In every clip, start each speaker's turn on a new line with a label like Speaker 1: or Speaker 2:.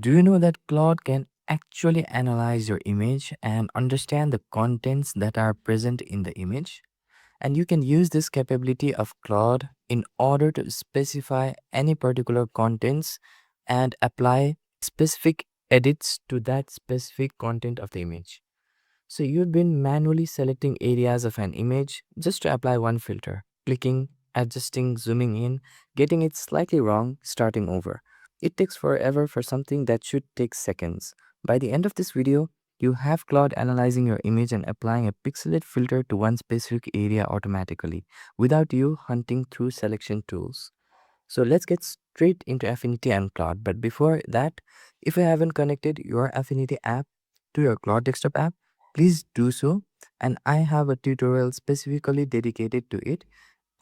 Speaker 1: Do you know that Claude can actually analyze your image and understand the contents that are present in the image? And you can use this capability of Claude in order to specify any particular contents and apply specific edits to that specific content of the image. So you've been manually selecting areas of an image just to apply one filter, clicking, adjusting, zooming in, getting it slightly wrong, starting over. It takes forever for something that should take seconds. By the end of this video, you have Claude analyzing your image and applying a pixelate filter to one specific area automatically, without you hunting through selection tools. So let's get straight into Affinity and Claude. But before that, if you haven't connected your Affinity app to your Claude desktop app, please do so. And I have a tutorial specifically dedicated to it,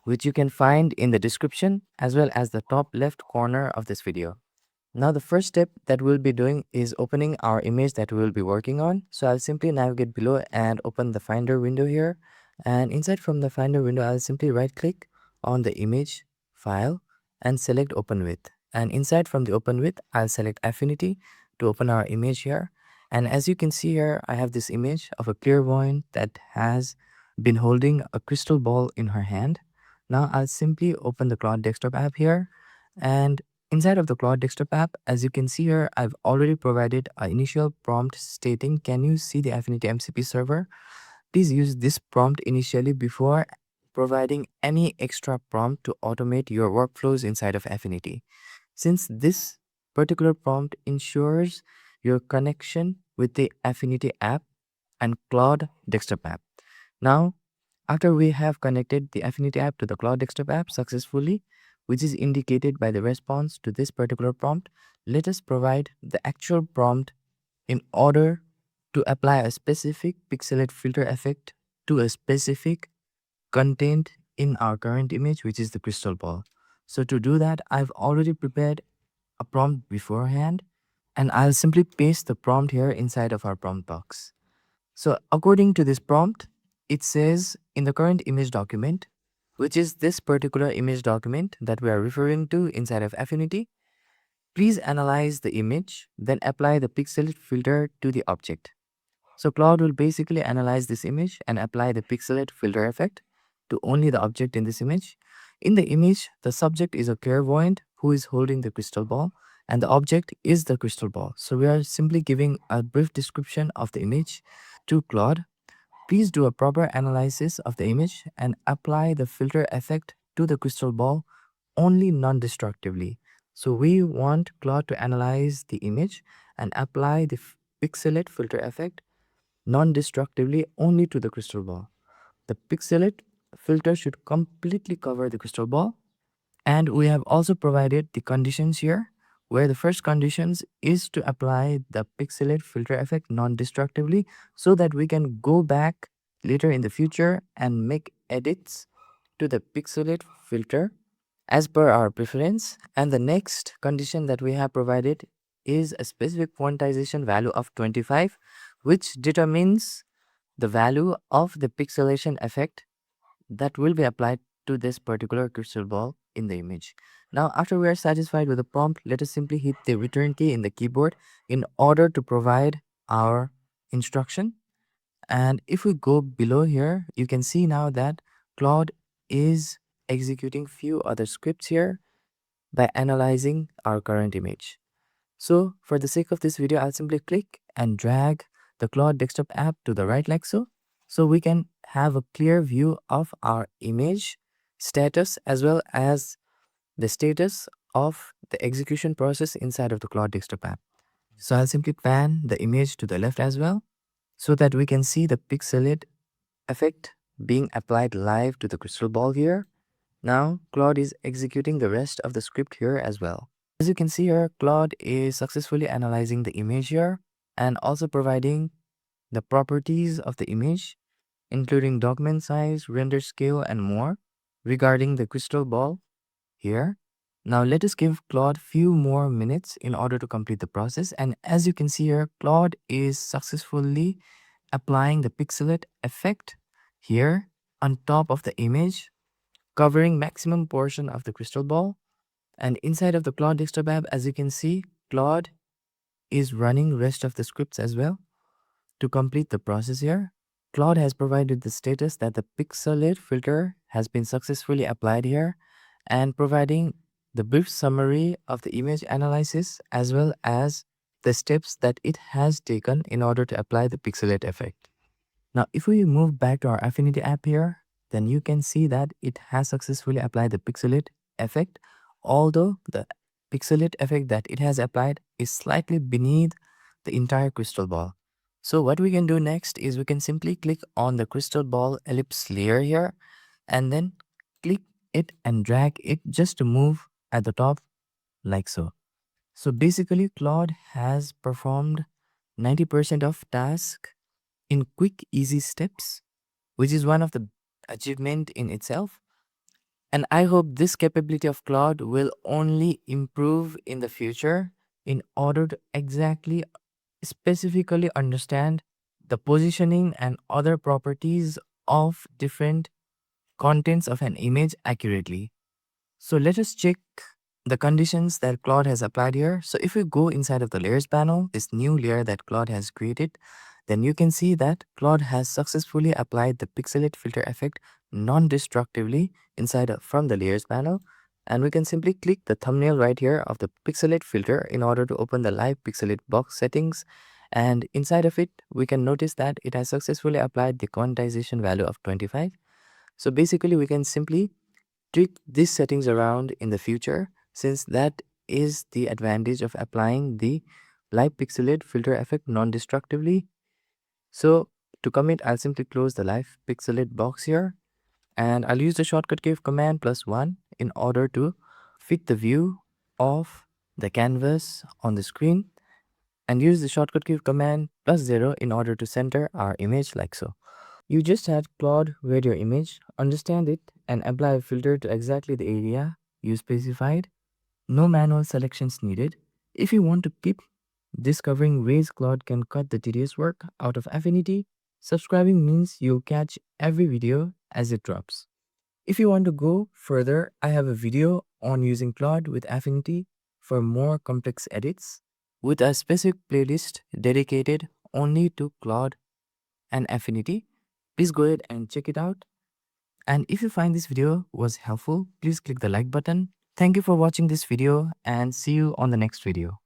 Speaker 1: which you can find in the description as well as the top left corner of this video. Now the first step that we'll be doing is opening our image that we'll be working on. So I'll simply navigate below and open the Finder window here. And inside from the Finder window, I'll simply right click on the image file and select Open With. And inside from the Open With, I'll select Affinity to open our image here. And as you can see here, I have this image of a clairvoyant that has been holding a crystal ball in her hand. Now I'll simply open the Claude desktop app here, and inside of the Claude desktop app, as you can see here, I've already provided an initial prompt stating, can you see the Affinity MCP server? Please use this prompt initially before providing any extra prompt to automate your workflows inside of Affinity, since this particular prompt ensures your connection with the Affinity app and Claude desktop app. Now, after we have connected the Affinity app to the Claude desktop app successfully, which is indicated by the response to this particular prompt, let us provide the actual prompt in order to apply a specific pixelate filter effect to a specific content in our current image, which is the crystal ball. So to do that, I've already prepared a prompt beforehand, and I'll simply paste the prompt here inside of our prompt box. So according to this prompt, it says in the current image document, which is this particular image document that we are referring to inside of Affinity, please analyze the image, then apply the pixelate filter to the object. So Claude will basically analyze this image and apply the pixelate filter effect to only the object in this image. In the image, the subject is a clairvoyant who is holding the crystal ball, and the object is the crystal ball. So we are simply giving a brief description of the image to Claude. Please do a proper analysis of the image and apply the filter effect to the crystal ball only non-destructively. So we want Claude to analyze the image and apply the pixelate filter effect non-destructively only to the crystal ball. The pixelate filter should completely cover the crystal ball, and we have also provided the conditions here, where the first conditions is to apply the pixelate filter effect non-destructively so that we can go back later in the future and make edits to the pixelate filter as per our preference. And the next condition that we have provided is a specific quantization value of 25, which determines the value of the pixelation effect that will be applied to this particular crystal ball in the image. Now, after we are satisfied with the prompt, let us simply hit the return key in the keyboard in order to provide our instruction. And if we go below here, you can see now that Claude is executing few other scripts here by analyzing our current image. So for the sake of this video, I'll simply click and drag the Claude desktop app to the right like so. So we can have a clear view of our image status as well as the status of the execution process inside of the Claude desktop app. So I'll simply pan the image to the left as well so that we can see the pixelate effect being applied live to the crystal ball here. Now Claude is executing the rest of the script here as well. As you can see here, Claude is successfully analyzing the image here and also providing the properties of the image, including document size, render scale, and more regarding the crystal ball here. Now let us give Claude few more minutes in order to complete the process. And as you can see here, Claude is successfully applying the pixelate effect here on top of the image, covering maximum portion of the crystal ball. And inside of the Claude desktop app, as you can see, Claude is running rest of the scripts as well. To complete the process here, Claude has provided the status that the Pixelate filter has been successfully applied here and providing the brief summary of the image analysis as well as the steps that it has taken in order to apply the Pixelate effect. Now, if we move back to our Affinity app here, then you can see that it has successfully applied the Pixelate effect, although the Pixelate effect that it has applied is slightly beneath the entire crystal ball. So what we can do next is we can simply click on the crystal ball ellipse layer here and then click it and drag it just to move at the top like so. So basically Claude has performed 90% of task in quick easy steps, which is one of the achievement in itself. And I hope this capability of Claude will only improve in the future in order to exactly specifically understand the positioning and other properties of different contents of an image accurately. So let us check the conditions that Claude has applied here. So if we go inside of the layers panel, this new layer that Claude has created, then you can see that Claude has successfully applied the pixelate filter effect non-destructively inside from the layers panel. And we can simply click the thumbnail right here of the pixelate filter in order to open the live pixelate box settings. And inside of it, we can notice that it has successfully applied the quantization value of 25. So basically, we can simply tweak these settings around in the future, since that is the advantage of applying the live pixelate filter effect non-destructively. So to commit, I'll simply close the live pixelate box here and I'll use the shortcut key of command +1 in order to fit the view of the canvas on the screen and use the shortcut key of command +0 in order to center our image like so. You just had Claude read your image, understand it, and apply a filter to exactly the area you specified. No manual selections needed. If you want to keep discovering ways Claude can cut the tedious work out of Affinity, subscribing means you'll catch every video as it drops. If you want to go further, I have a video on using Claude with Affinity for more complex edits with a specific playlist dedicated only to Claude and Affinity. Please go ahead and check it out. And if you find this video was helpful, please click the like button. Thank you for watching this video and see you on the next video.